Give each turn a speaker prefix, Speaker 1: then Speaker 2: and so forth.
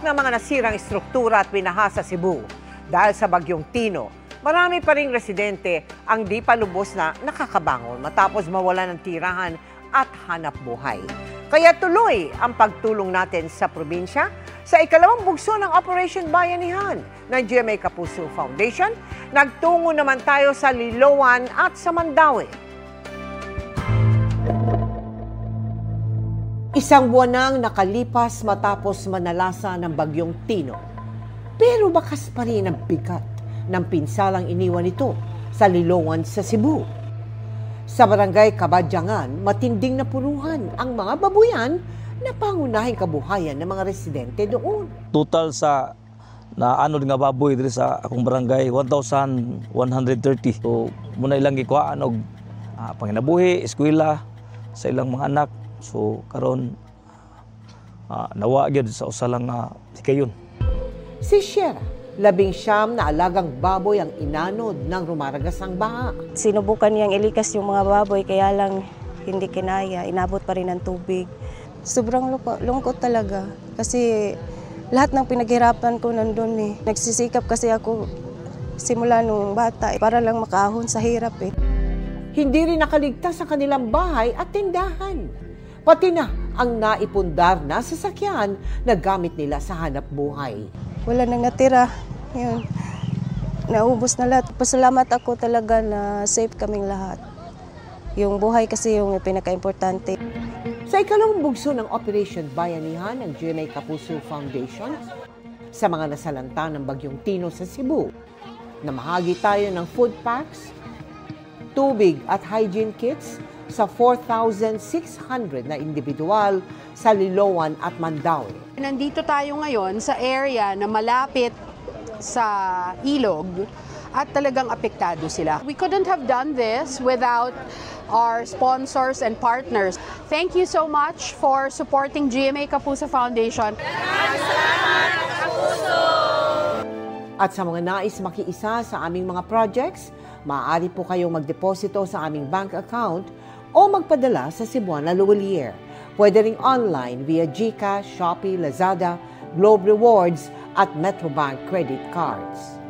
Speaker 1: ng mga nasirang estruktura at binaha sa Cebu dahil sa bagyong Tino, marami pa ring residente ang di pa lubos na nakakabangon matapos mawalan ng tirahan at hanap buhay. Kaya tuloy ang pagtulong natin sa probinsya sa ikalawang bugso ng Operation Bayanihan ng GMA Kapuso Foundation. Nagtungo naman tayo sa Liloan at sa Mandaue. Isang buwan nang nakalipas matapos manalasa ng bagyong Tino. Pero bakas pa rin ang bigat ng pinsalang iniwan nito sa Liloan sa Cebu. Sa barangay Kabadyangan, matinding napuruhan ang mga babuyan na pangunahing kabuhayan ng mga residente doon.
Speaker 2: Total sa naano nga baboy diri sa akong barangay 1,130. So muna ilang gikuhaan og panginabuhi, eskwela sa ilang mga anak. So karon nawa gyud sa usa lang hikayon.
Speaker 1: Si Shera, 19 na alagang baboy ang inanod ng rumaragasang baha.
Speaker 3: Sinubukan niyang ilikas yung mga baboy kaya lang hindi kinaya, inabot pa rin ng tubig. Sobrang lungkot talaga kasi lahat ng pinaghirapan ko nandun eh. Nagsisikap kasi ako simula nung bata para lang makaahon sa hirap eh.
Speaker 1: Hindi rin nakaligtas sa kanilang bahay at tindahan. Pati na ang naipundar na sasakyan na gamit nila sa hanap buhay.
Speaker 3: Wala nang natira. Yun. Naubos na lahat. Pasalamat ako talaga na safe kaming lahat. Yung buhay kasi yung pinaka-importante.
Speaker 1: Sa ikalawang bugso ng Operation Bayanihan ng GMA Kapuso Foundation, sa mga nasalanta ng bagyong Tino sa Cebu, namahagi tayo ng food packs, tubig at hygiene kits sa 4,600 na individual sa Liloan at Mandaue.
Speaker 4: Nandito tayo ngayon sa area na malapit sa ilog at talagang apektado sila. We couldn't have done this without our sponsors and partners. Thank you so much for supporting GMA Kapuso Foundation.
Speaker 1: At sa mga nais makiisa sa aming mga projects, maaari po kayong magdeposito sa aming bank account o magpadala sa Cebuana Luwalier. Pwede ring online via GCash, Shopee, Lazada, Globe Rewards at Metrobank credit cards.